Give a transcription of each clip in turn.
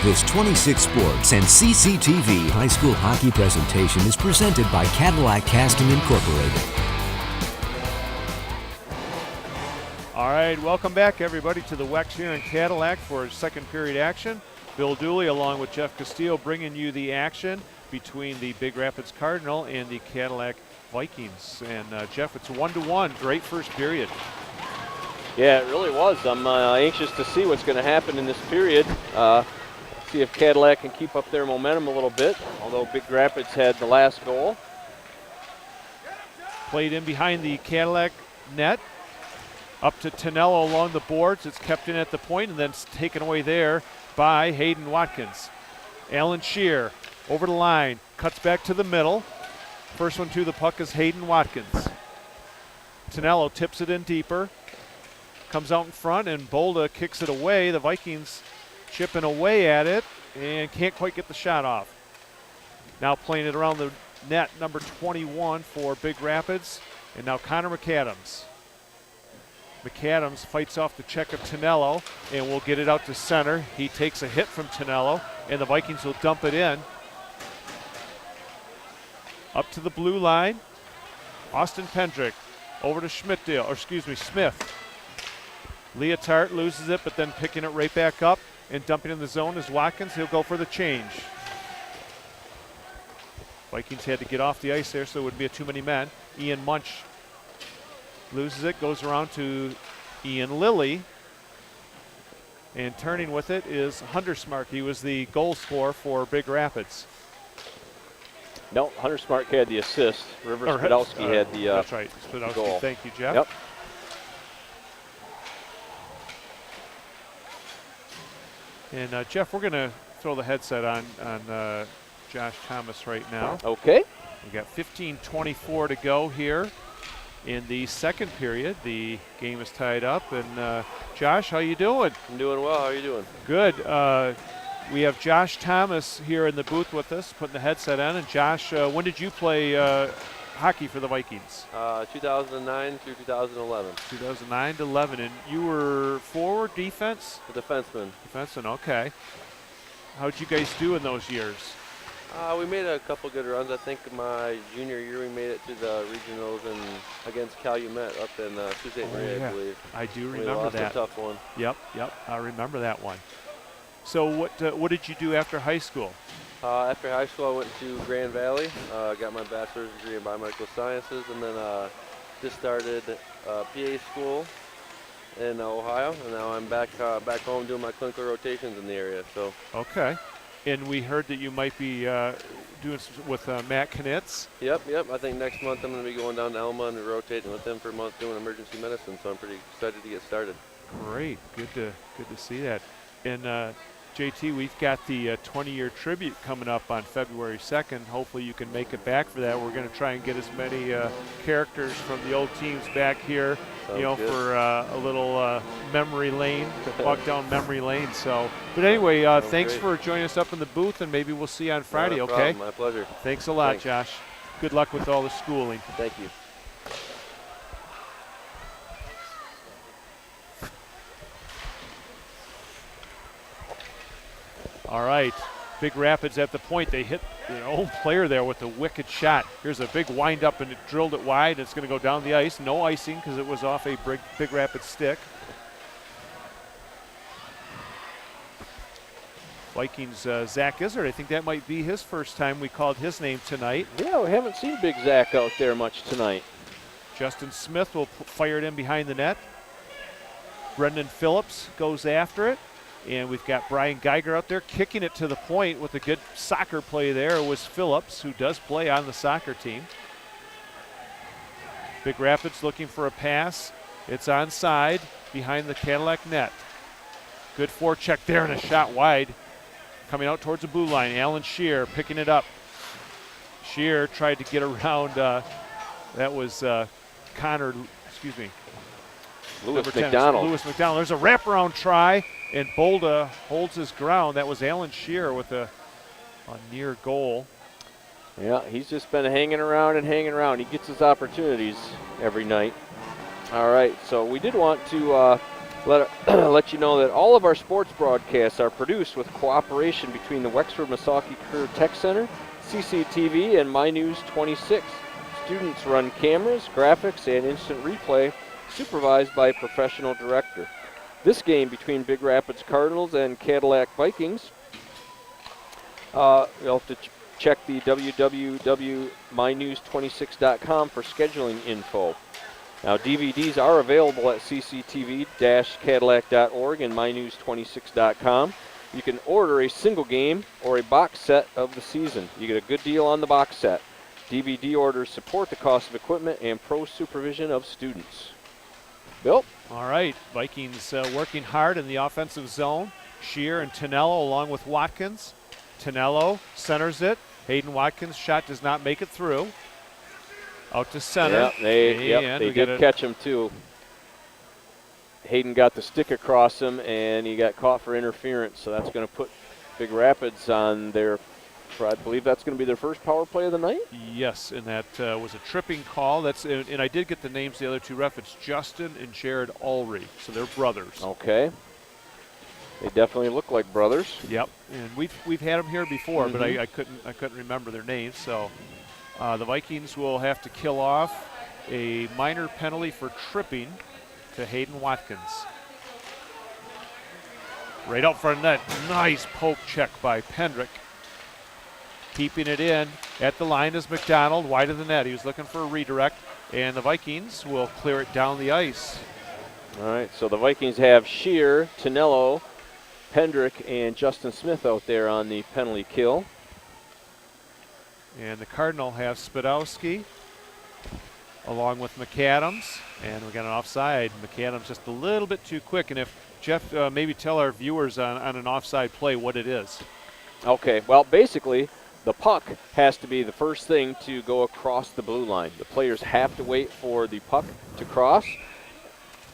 This 26 Sports and CCTV high school hockey presentation is presented by Cadillac Casting Incorporated. All right, welcome back, everybody, to the WEX here in Cadillac for second period action. Bill Dooley along with Jeff Castillo bringing you the action between the Big Rapids Cardinal and the Cadillac Vikings. And Jeff, it's 1-1. Great first period. Yeah, it really was. I'm anxious to see what's going to happen in this period. See if Cadillac can keep up their momentum a little bit, although Big Rapids had the last goal. Played in behind the Cadillac net. Up to Tonello along the boards. It's kept in at the point and then it's taken away there by Hayden Watkins. Alan Shear over the line, cuts back to the middle. First one to the puck is Hayden Watkins. Tonello tips it in deeper. Comes out in front and Bolda kicks it away. The Vikings chipping away at it and can't quite get the shot off. Now playing it around the net, number 21 for Big Rapids. And now Connor McAdams. McAdams fights off the check of Tonello and will get it out to center. He takes a hit from Tonello and the Vikings will dump it in. Up to the blue line. Austin Pendrick over to Smith. Leotard loses it, but then picking it right back up and dumping in the zone is Watkins. He'll go for the change. Vikings had to get off the ice there, so it wouldn't be too many men. Ian Munch loses it, goes around to Ian Lilly. And turning with it is Huntersmark. He was the goal scorer for Big Rapids. No, Huntersmark had the assist. Rivers Podolsky had the that's right. Podolsky. Goal. Thank you, Jeff. Yep. And Jeff, we're going to throw the headset on Josh Thomas right now. Okay. We got 15:24 to go here in the second period. The game is tied up. And Josh, how you doing? I'm doing well. How are you doing? Good. We have Josh Thomas here in the booth with us, putting the headset on. And Josh, when did you play hockey for the Vikings? 2009 through 2011. 2009 to 11. And you were forward, defense? A defenseman. Defenseman, okay. How'd you guys do in those years? We made a couple good runs. I think my junior year we made it to the regionals and against Calumet up in Sault Ste. Marie, I believe. I do we remember lost that. A tough one. Yep. I remember that one. So what did you do after high school? After high school, I went to Grand Valley, got my bachelor's degree in biomedical sciences, and then just started PA school in Ohio, and now I'm back home doing my clinical rotations in the area. So. Okay. And we heard that you might be doing with Matt Knitz. Yep. I think next month I'm going to be going down to Elma and rotating with him for a month doing emergency medicine. So I'm pretty excited to get started. Great, good to see that. And JT, we've got the 20-year tribute coming up on February 2nd. Hopefully you can make it back for that. We're going to try and get as many characters from the old teams back here, Sounds good. For a little memory lane, to walk down memory lane. So, but anyway, thanks for joining us up in the booth, and maybe we'll see you on Friday, Not a okay? problem. My pleasure. Thanks a lot, Thanks. Josh. Good luck with all the schooling. Thank you. All right, Big Rapids at the point. They hit their own player there with a wicked shot. Here's a big wind-up, and it drilled it wide. It's going to go down the ice. No icing because it was off a Big Rapids stick. Vikings, Zach Izzard, I think that might be his first time we called his name tonight. Yeah, we haven't seen Big Zach out there much tonight. Justin Smith will fire it in behind the net. Brendan Phillips goes after it. And we've got Brian Geiger out there kicking it to the point with a good soccer play there. It was Phillips, who does play on the soccer team. Big Rapids looking for a pass. It's onside behind the Cadillac net. Good forecheck there and a shot wide. Coming out towards the blue line, Alan Shear picking it up. Shear tried to get around, that was Lewis McDonald. Lewis McDonald. There's a wraparound try, and Bolda holds his ground. That was Alan Shear with a near goal. Yeah, he's just been hanging around and hanging around. He gets his opportunities every night. All right, so we did want to let you know that all of our sports broadcasts are produced with cooperation between the Wexford Misaki Career Tech Center, CCTV, and My News 26. Students run cameras, graphics, and instant replay, supervised by a professional director. This game between Big Rapids Cardinals and Cadillac Vikings, you'll have to check the www.mynews26.com for scheduling info. Now, DVDs are available at cctv-cadillac.org and mynews26.com. You can order a single game or a box set of the season. You get a good deal on the box set. DVD orders support the cost of equipment and pro supervision of students. Bill? All right, Vikings working hard in the offensive zone. Shear and Tonello along with Watkins. Tonello centers it. Hayden Watkins' shot does not make it through. Out to center. They did catch him too. Hayden got the stick across him, and he got caught for interference, so that's going to put Big Rapids on their, I believe that's going to be their first power play of the night? Yes, and that was a tripping call. And I did get the names of the other two refs. It's Justin and Jared Ulrey, so they're brothers. Okay. They definitely look like brothers. Yep, and we've had them here before, but I couldn't remember their names, so the Vikings will have to kill off a minor penalty for tripping to Hayden Watkins. Right out front of net, nice poke check by Pendrick. Keeping it in at the line is McDonald, wide of the net. He was looking for a redirect, and the Vikings will clear it down the ice. All right, so the Vikings have Shear, Tonello, Pendrick, and Justin Smith out there on the penalty kill. And the Cardinal have Spadowski along with McAdams, and we got an offside. McAdams just a little bit too quick, and if Jeff, maybe tell our viewers on an offside play what it is. Okay, well, basically, the puck has to be the first thing to go across the blue line. The players have to wait for the puck to cross,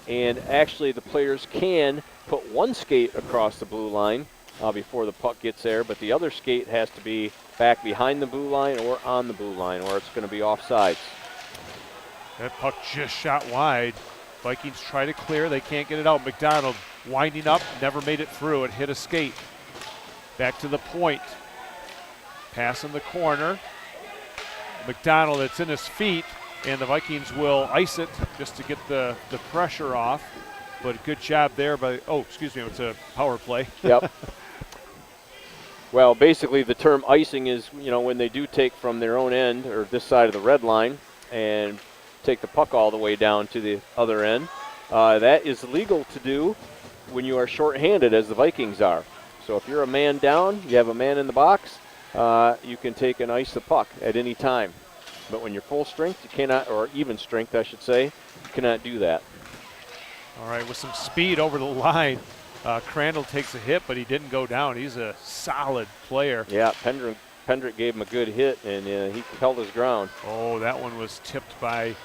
and actually the players can put one skate across the blue line before the puck gets there, but the other skate has to be back behind the blue line or on the blue line, or it's going to be offsides. That puck just shot wide. Vikings try to clear. They can't get it out. McDonald winding up, never made it through. It hit a skate. Back to the point. Pass in the corner. McDonald, it's in his feet, and the Vikings will ice it just to get the pressure off. But good job there by, it's a power play. Yep. Well, basically the term icing is, when they do take from their own end or this side of the red line and take the puck all the way down to the other end. That is legal to do when you are shorthanded, as the Vikings are. So if you're a man down, you have a man in the box, you can take and ice the puck at any time. But when you're full strength, you cannot, or even strength, I should say, you cannot do that. All right, with some speed over the line. Crandall takes a hit, but he didn't go down. He's a solid player. Yeah, Pendrick gave him a good hit, and he held his ground. Oh, that one was tipped by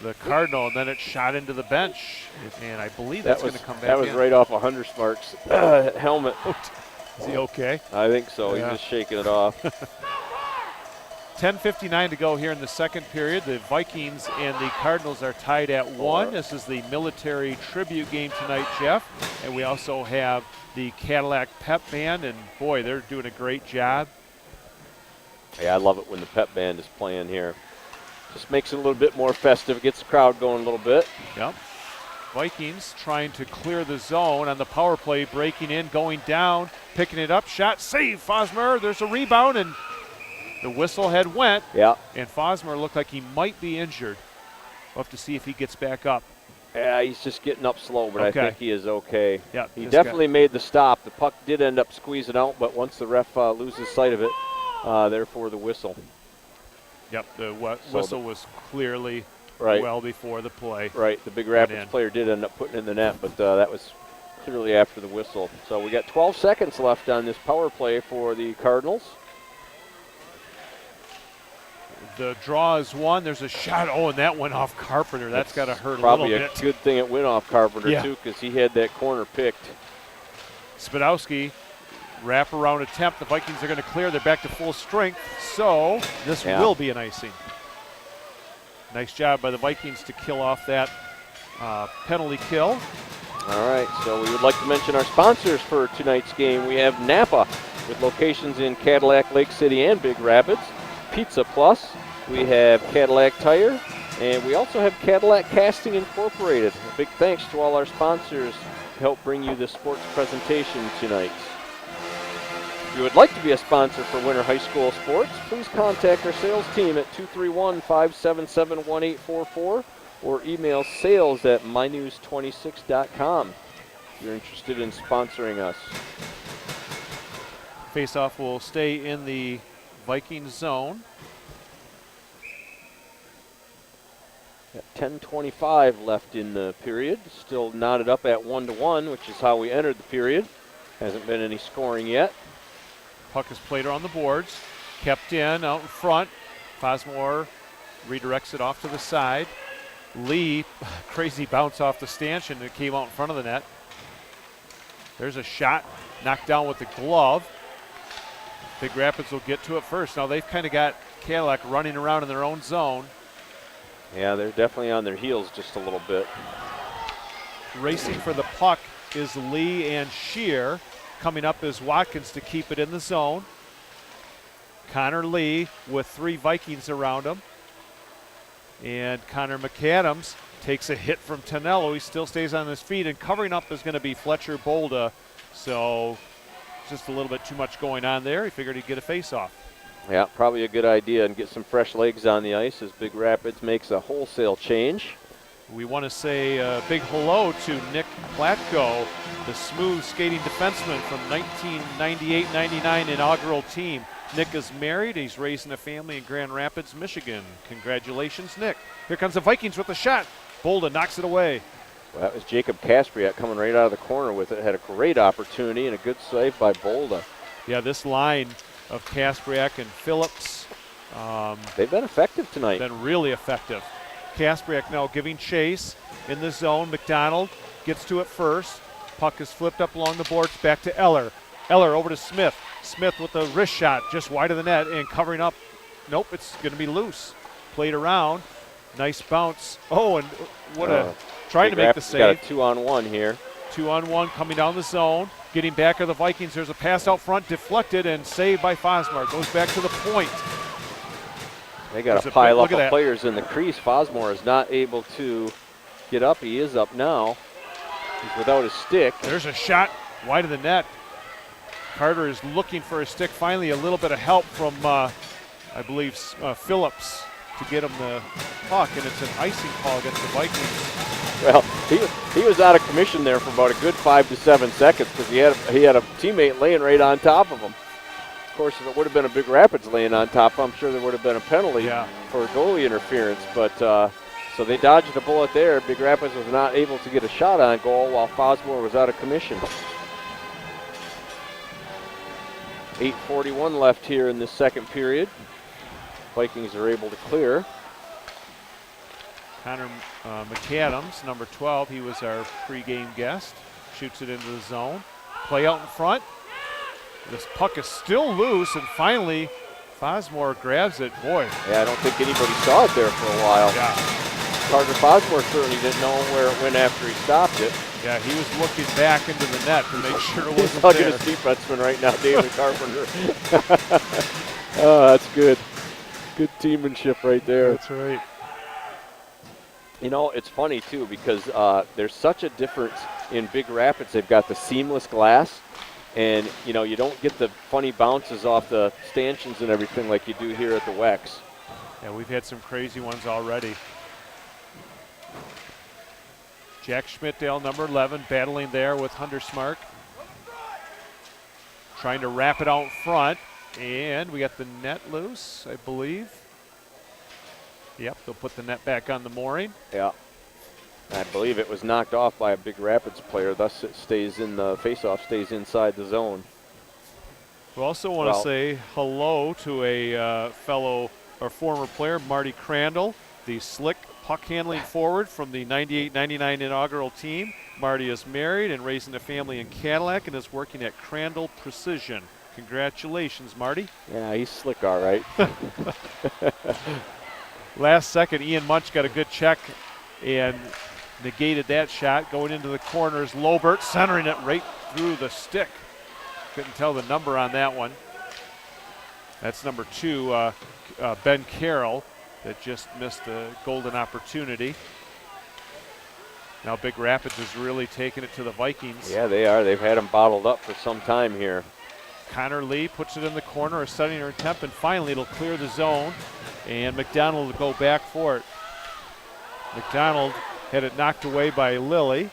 the Cardinal, and then it shot into the bench. And I believe that's going to come back in. That was right off a Hundersmark's helmet. Is he okay? I think so. Yeah. He's just shaking it off. 10:59 to go here in the second period. The Vikings and the Cardinals are tied at 1. This is the military tribute game tonight, Jeff. And we also have the Cadillac Pep Band, and boy, they're doing a great job. Yeah, I love it when the Pep Band is playing here. Just makes it a little bit more festive, gets the crowd going a little bit. Yep. Vikings trying to clear the zone on the power play, breaking in, going down, picking it up, shot, save, Fosmer. There's a rebound, and the whistle had went. Yeah. And Fosmer looked like he might be injured. We'll have to see if he gets back up. Yeah, he's just getting up slow, but Okay. I think he is okay. Yeah, he definitely made the stop. The puck did end up squeezing out, but once the ref loses sight of it, therefore the whistle. Yep, the whistle was clearly right well before the play. Right, the Big Rapids player did end up putting it in the net, but that was clearly after the whistle. So we got 12 seconds left on this power play for the Cardinals. The draw is one. There's a shot. Oh, and that went off Carpenter. That's got to hurt a little Probably bit. a good thing it went off Carpenter, too, because he had that corner picked. Spadowski, wrap around attempt. The Vikings are going to clear. They're back to full strength. So this will be an icing. Nice job by the Vikings to kill off that penalty kill. All right, so we would like to mention our sponsors for tonight's game. We have Napa with locations in Cadillac, Lake City, and Big Rapids. Pizza Plus. We have Cadillac Tire. And we also have Cadillac Casting Incorporated. A big thanks to all our sponsors to help bring you this sports presentation tonight. If you would like to be a sponsor for Winter High School sports, please contact our sales team at 231-577-1844 or email sales@mynews26.com if you're interested in sponsoring us. Faceoff will stay in the Viking zone. Got 10:25 left in the period. Still knotted up at 1-1, which is how we entered the period. Hasn't been any scoring yet. Puck is played around the boards. Kept in, out in front. Fosmore redirects it off to the side. Lee, crazy bounce off the stanchion that came out in front of the net. There's a shot knocked down with the glove. Big Rapids will get to it first. Now they've kind of got Cadillac running around in their own zone. Yeah, they're definitely on their heels just a little bit. Racing for the puck is Lee and Shear. Coming up is Watkins to keep it in the zone. Connor Lee with 3 Vikings around him. And Connor McAdams takes a hit from Tonello. He still stays on his feet, and covering up is going to be Fletcher Bolda. So just a little bit too much going on there. He figured he'd get a face-off. Yeah, probably a good idea, and get some fresh legs on the ice as Big Rapids makes a wholesale change. We want to say a big hello to Nick Platko, the smooth skating defenseman from 1998-99 inaugural team. Nick is married. He's raising a family in Grand Rapids, Michigan. Congratulations, Nick. Here comes the Vikings with a shot. Bolda knocks it away. Well, that was Jacob Kaspriak coming right out of the corner with it. Had a great opportunity and a good save by Bolda. Yeah, this line of Kaspriak and Phillips. They've been effective tonight. Been really effective. Kaspriak now giving chase in the zone. McDonald gets to it first. Puck is flipped up along the boards, back to Eller. Eller over to Smith. Smith with a wrist shot just wide of the net and covering up. Nope, it's going to be loose. Played around. Nice bounce. Oh, and what trying to make the save. Got a 2-on-1 here. 2-on-1 coming down the zone. Getting back of the Vikings. There's a pass out front, deflected and saved by Fosmore. Goes back to the point. They got a pile up of players in the crease. Fosmore is not able to get up. He is up now. He's without his stick. There's a shot wide of the net. Carter is looking for a stick. Finally, a little bit of help from, I believe, Phillips to get him the puck, and it's an icing call against the Vikings. Well, he was out of commission there for about a good 5 to 7 seconds because he had a teammate laying right on top of him. Of course, if it would have been a Big Rapids laying on top, I'm sure there would have been a penalty for goalie interference. But so they dodged a bullet there. Big Rapids was not able to get a shot on goal while Fosmore was out of commission. 8:41 left here in this second period. Vikings are able to clear. Connor McAdams, number 12, he was our pregame guest. Shoots it into the zone. Play out in front. This puck is still loose, and finally Fosmore grabs it. Boy. Yeah, I don't think anybody saw it there for a while. Yeah. Carter Fosmore certainly didn't know where it went after he stopped it. Yeah, he was looking back into the net to make sure it wasn't He's hugging there. his defenseman right now, David Carpenter. Oh, that's good. Good teammanship right there. That's right. You know, it's funny, too, because there's such a difference in Big Rapids. They've got the seamless glass, and, you know, you don't get the funny bounces off the stanchions and everything like you do here at the Wex. Yeah, we've had some crazy ones already. Jack Schmidtdale, number 11, battling there with Hundersmark. Trying to wrap it out front, and we got the net loose, I believe. Yep, they'll put the net back on the mooring. Yeah. I believe it was knocked off by a Big Rapids player, thus it stays in the faceoff, stays inside the zone. We also want to say hello to a fellow or former player, Marty Crandall, the slick puck handling forward from the 98-99 inaugural team. Marty is married and raising a family in Cadillac and is working at Crandall Precision. Congratulations, Marty. Yeah, he's slick, all right. Last second, Ian Munch got a good check, and negated that shot. Going into the corners, Lobert centering it right through the stick. Couldn't tell the number on that one. That's number 2, Ben Carroll, that just missed a golden opportunity. Now Big Rapids is really taking it to the Vikings. Yeah, they are. They've had them bottled up for some time here. Connor Lee puts it in the corner, a setting her attempt, and finally it'll clear the zone, and McDonald will go back for it. McDonald had it knocked away by Lilly.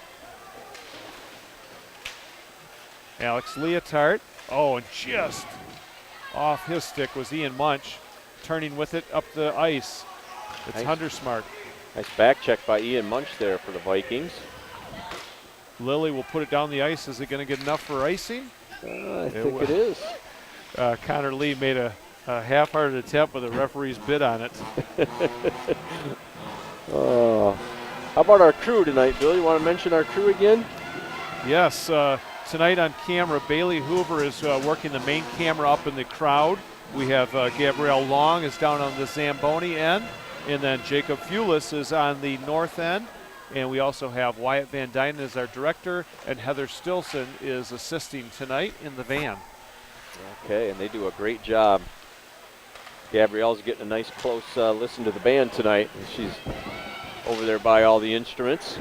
Alex Leotard. Oh, and just off his stick was Ian Munch, turning with it up the ice. It's Nice. Huntersmark. Nice back check by Ian Munch there for the Vikings. Lilly will put it down the ice. Is it going to get enough for icing? I think it is. Connor Lee made a half-hearted attempt, but the referee's bid on it. How about our crew tonight, Bill? You want to mention our crew again? Yes, tonight on camera, Bailey Hoover is working the main camera up in the crowd. We have Gabrielle Long is down on the Zamboni end, and then Jacob Fulis is on the north end. And we also have Wyatt Van Dynen as our director, and Heather Stilson is assisting tonight in the van. Okay, and they do a great job. Gabrielle's getting a nice close listen to the band tonight. She's over there by all the instruments.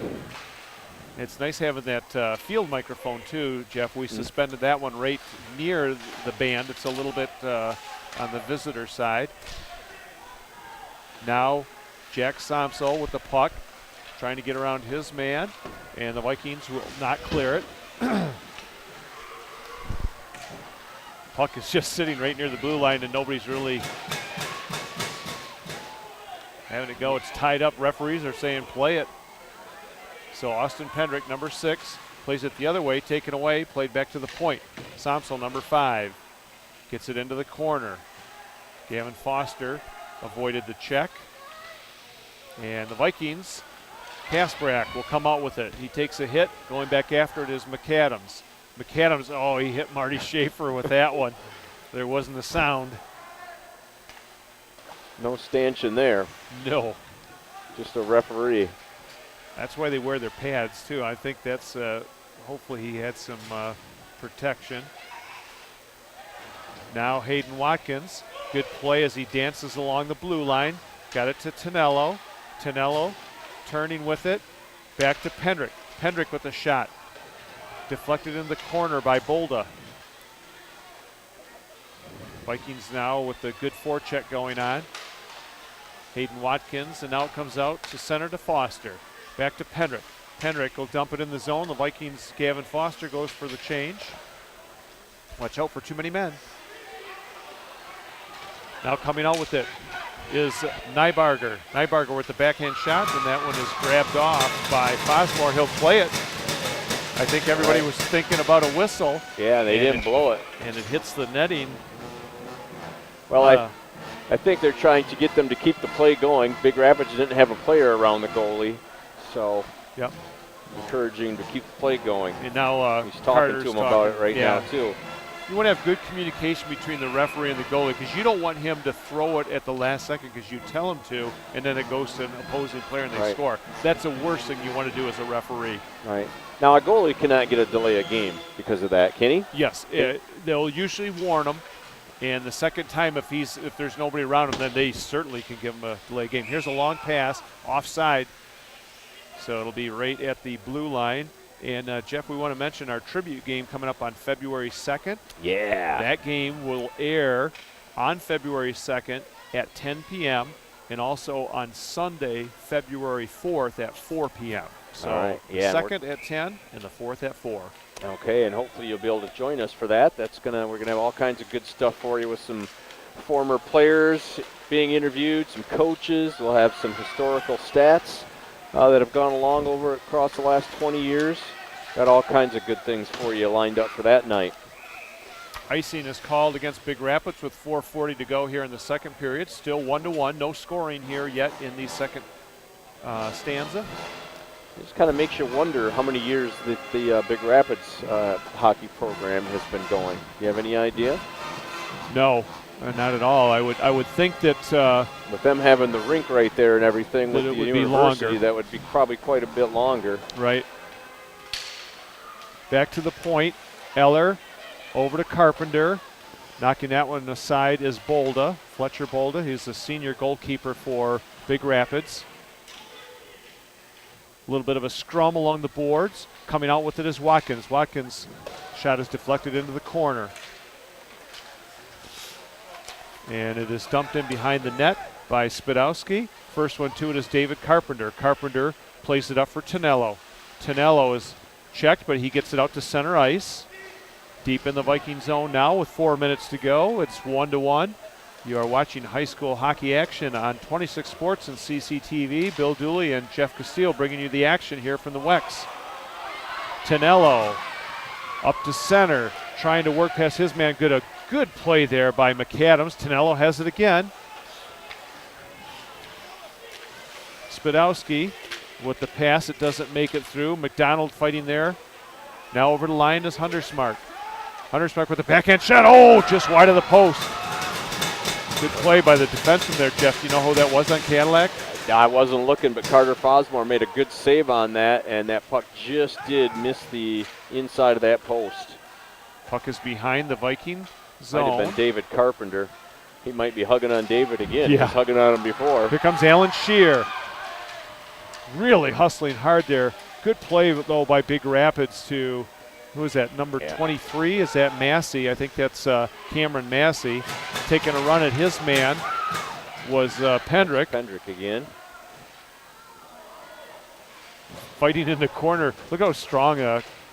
It's nice having that field microphone too, Jeff. We suspended that one right near the band. It's a little bit on the visitor side. Now Jack Somsel with the puck, trying to get around his man, and the Vikings will not clear it. Puck is just sitting right near the blue line, and nobody's really having it go. It's tied up. Referees are saying play it. So Austin Pendrick, number 6, plays it the other way, taken away, played back to the point. Somsel, number 5, gets it into the corner. Gavin Foster avoided the check. And the Vikings, Kasperak will come out with it. He takes a hit. Going back after it is McAdams. McAdams, oh, he hit Marty Schaefer with that one. There wasn't a sound. No stanchion there. No. Just a referee. That's why they wear their pads, too. I think that's, hopefully he had some protection. Now Hayden Watkins. Good play as he dances along the blue line. Got it to Tonello. Tonello turning with it. Back to Pendrick. Pendrick with a shot. Deflected in the corner by Bolda. Vikings now with the good forecheck going on. Hayden Watkins, and now it comes out to center to Foster. Back to Pendrick. Pendrick will dump it in the zone. The Vikings, Gavin Foster goes for the change. Watch out for too many men. Now coming out with it is Nybarger. Nybarger with the backhand shot, and that one is grabbed off by Fosmore. He'll play it. I think everybody was thinking about a whistle. Yeah, they didn't blow it. And it hits the netting. Well, I think they're trying to get them to keep the play going. Big Rapids didn't have a player around the goalie, so yep, encouraging to keep the play going. And now he's talking to him about it right now, too. You want to have good communication between the referee and the goalie, because you don't want him to throw it at the last second because you tell him to, and then it goes to an opposing player and they score. That's the worst thing you want to do as a referee. Right. Now, a goalie cannot get a delay of game because of that, can he? Yes. They'll usually warn him, and the second time, if there's nobody around him, then they certainly can give him a delay game. Here's a long pass, offside, so it'll be right at the blue line. And, Jeff, we want to mention our tribute game coming up on February 2nd. Yeah. That game will air on February 2nd at 10 p.m. and also on Sunday, February 4th at 4 p.m. So the 2nd at 10 and the 4th at 4. Okay, and hopefully you'll be able to join us for that. We're gonna have all kinds of good stuff for you with some former players being interviewed, some coaches. We'll have some historical stats that have gone along across the last 20 years. Got all kinds of good things for you lined up for that night. Icing is called against Big Rapids with 4:40 to go here in the second period. Still 1-1. No scoring here yet in the second stanza. It just kind of makes you wonder how many years the Big Rapids hockey program has been going. Do you have any idea? No. Not at all. I would think that with them having the rink right there and everything with the it would be university, longer. that would be probably quite a bit longer. Right. Back to the point. Eller over to Carpenter. Knocking that one aside is Bolda, Fletcher Bolda. He's the senior goalkeeper for Big Rapids. A little bit of a scrum along the boards. Coming out with it is Watkins. Watkins' shot is deflected into the corner. And it is dumped in behind the net by Spidowski. First one to it is David Carpenter. Carpenter plays it up for Tonello. Tonello is checked, but he gets it out to center ice. Deep in the Viking zone now with 4 minutes to go. It's 1-1. You are watching high school hockey action on 26 Sports and CCTV. Bill Dooley and Jeff Castile bringing you the action here from the Wex. Tonello up to center, trying to work past his man. Good play there by McAdams. Tonello has it again. Spidowski with the pass. It doesn't make it through. McDonald fighting there. Now over the line is Huntersmark. Huntersmark with the backhand shot. Oh, just wide of the post. Good play by the defenseman there, Jeff. Do you know who that was on Cadillac? I wasn't looking, but Carter Fosmore made a good save on that, and that puck just did miss the inside of that post. Puck is behind the Viking zone. Might have been David Carpenter. He might be hugging on David again. Yeah. He was hugging on him before. Here comes Alan Shear. Really hustling hard there. Good play, though, by Big Rapids to, who is that, number 23? Is that Massey? I think that's Cameron Massey. Taking a run at his man was Pendrick. Pendrick again. Fighting in the corner. Look how strong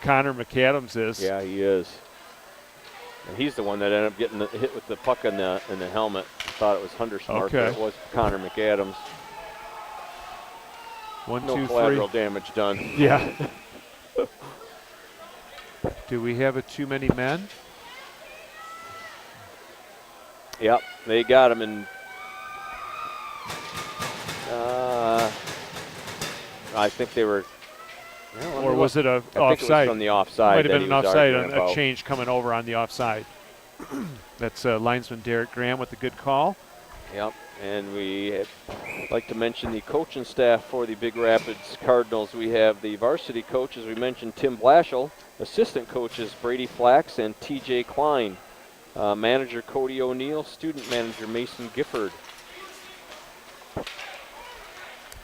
Connor McAdams is. Yeah, he is. And he's the one that ended up getting hit with the puck in the helmet. I thought it was Huntersmark, Okay. but it was Connor McAdams. 1, No 2, 3. collateral damage done. Yeah. Do we have too many men? Yep, they got him in. I think they were. Well, Or was it a I think it offside? was from the offside. Might have that been he an was offside, arguing a about. change coming over on the offside. That's linesman Derek Graham with the good call. Yep, and we like to mention the coaching staff for the Big Rapids Cardinals. We have the varsity coach, as we mentioned, Tim Blashill, assistant coaches Brady Flax and TJ Klein, manager Cody O'Neill, student manager Mason Gifford.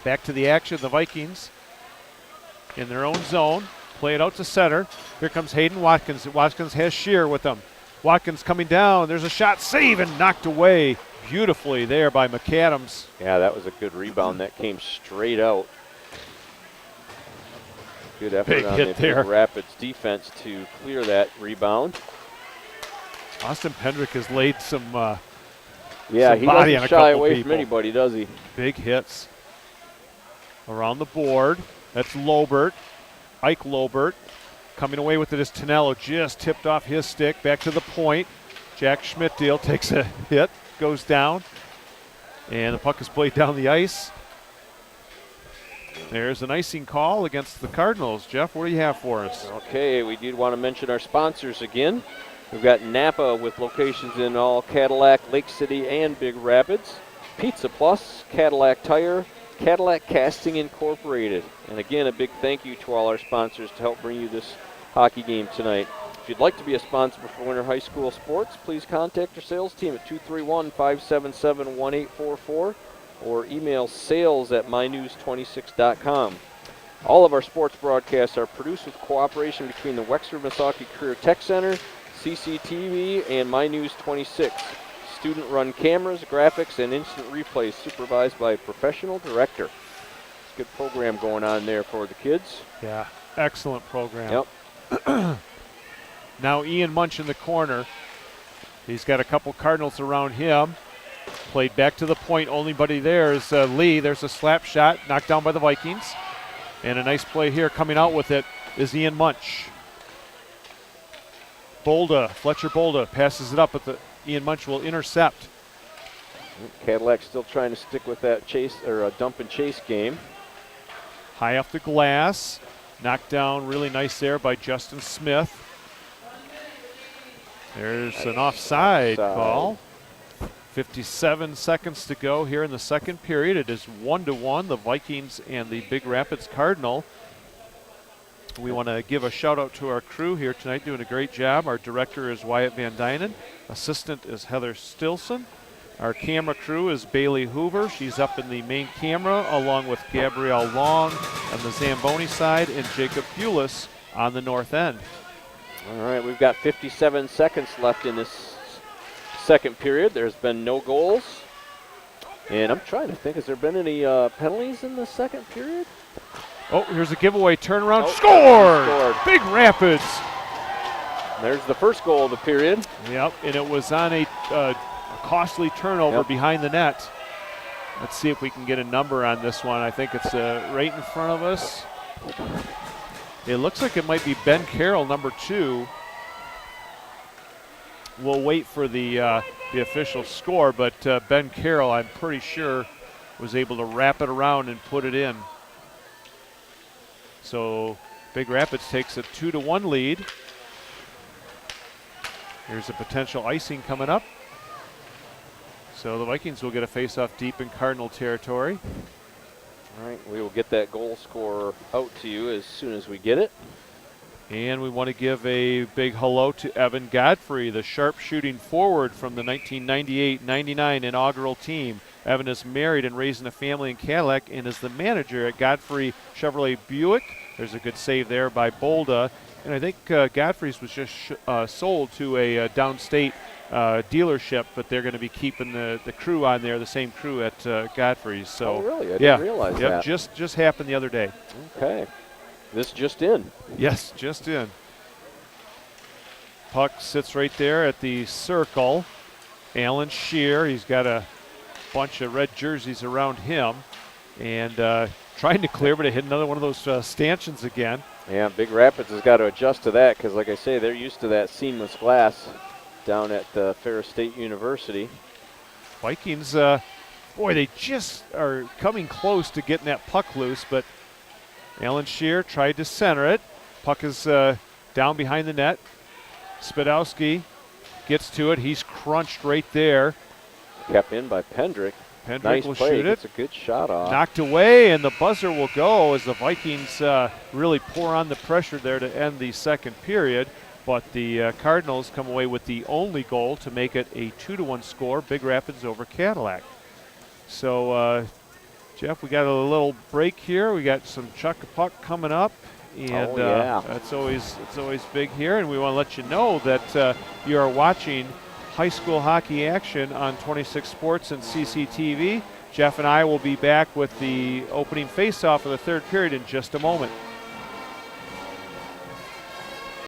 Back to the action, the Vikings in their own zone. Play it out to center. Here comes Hayden Watkins. Watkins has Shear with him. Watkins coming down. There's a shot, save, and knocked away beautifully there by McAdams. Yeah, that was a good rebound. That came straight out. Good effort Big on hit the there. Big Rapids defense to clear that rebound. Austin Pendrick has laid some Yeah, he body on doesn't a shy couple away people. from anybody, does he? big hits around the board. That's Lobert, Ike Lobert. Coming away with it is Tonello, just tipped off his stick. Back to the point. Jack Schmidtdeal takes a hit, goes down, and the puck is played down the ice. There's an icing call against the Cardinals. Jeff, what do you have for us? Okay, we did want to mention our sponsors again. We've got Napa with locations in all Cadillac, Lake City, and Big Rapids. Pizza Plus, Cadillac Tire, Cadillac Casting Incorporated. And again, a big thank you to all our sponsors to help bring you this hockey game tonight. If you'd like to be a sponsor for Winter High School Sports, please contact our sales team at 231-577-1844 or email sales@mynews26.com. All of our sports broadcasts are produced with cooperation between the Wexford-Missaukee Career Tech Center, CCTV, and MyNews26. Student-run cameras, graphics, and instant replays supervised by a professional director. It's a good program going on there for the kids. Yeah, excellent program. Yep. Now Ian Munch in the corner. He's got a couple Cardinals around him. Played back to the point. Only buddy there is Lee. There's a slap shot knocked down by the Vikings. And a nice play here coming out with it is Ian Munch. Fletcher Bolda passes it up, but Ian Munch will intercept. Cadillac still trying to stick with that chase or dump and chase game. High off the glass. Knocked down really nice there by Justin Smith. There's an offside call. 57 seconds to go here in the second period. It is 1-1, the Vikings and the Big Rapids Cardinal. We want to give a shout out to our crew here tonight, doing a great job. Our director is Wyatt Van Dynen. Assistant is Heather Stilson. Our camera crew is Bailey Hoover. She's up in the main camera along with Gabrielle Long on the Zamboni side and Jacob Bulis on the north end. All right, we've got 57 seconds left in this second period. There's been no goals. And I'm trying to think, has there been any penalties in the second period? Oh, here's a giveaway turnaround. Oh, Scored! Big Rapids. There's the first goal of the period. Yep, and it was on a costly turnover behind the net. Let's see if we can get a number on this one. I think it's right in front of us. It looks like it might be Ben Carroll, number 2. We'll wait for the official score, but Ben Carroll, I'm pretty sure, was able to wrap it around and put it in. So Big Rapids takes a 2-1 lead. Here's a potential icing coming up. So the Vikings will get a face-off deep in Cardinal territory. All right, we will get that goal scorer out to you as soon as we get it. And we want to give a big hello to Evan Godfrey, the sharp-shooting forward from the 1998-99 inaugural team. Evan is married and raising a family in Cadillac and is the manager at Godfrey Chevrolet Buick. There's a good save there by Bolda. And I think Godfrey's was just sold to a downstate dealership, but they're going to be keeping the crew on there, the same crew at Godfrey's. So, oh, really? I didn't realize that. Just happened the other day. Okay. This just in. Yes, just in. Puck sits right there at the circle. Alan Shear, he's got a bunch of red jerseys around him. And trying to clear, but it hit another one of those stanchions again. Yeah, Big Rapids has got to adjust to that because, like I say, they're used to that seamless glass down at Ferris State University. Vikings, boy, they just are coming close to getting that puck loose, but Alan Shear tried to center it. Puck is down behind the net. Spadowski gets to it. He's crunched right there. Kept in by Pendrick. Pendrick nice will play. shoot it. It's a good shot off. Knocked away, and the buzzer will go as the Vikings really pour on the pressure there to end the second period. But the Cardinals come away with the only goal to make it a 2-1 score, Big Rapids over Cadillac. So, Jeff, we got a little break here. We got some chuck a puck coming up, and it's always big here. And we want to let you know that you are watching high school hockey action on 26 Sports and CCTV. Jeff and I will be back with the opening face-off of the third period in just a moment.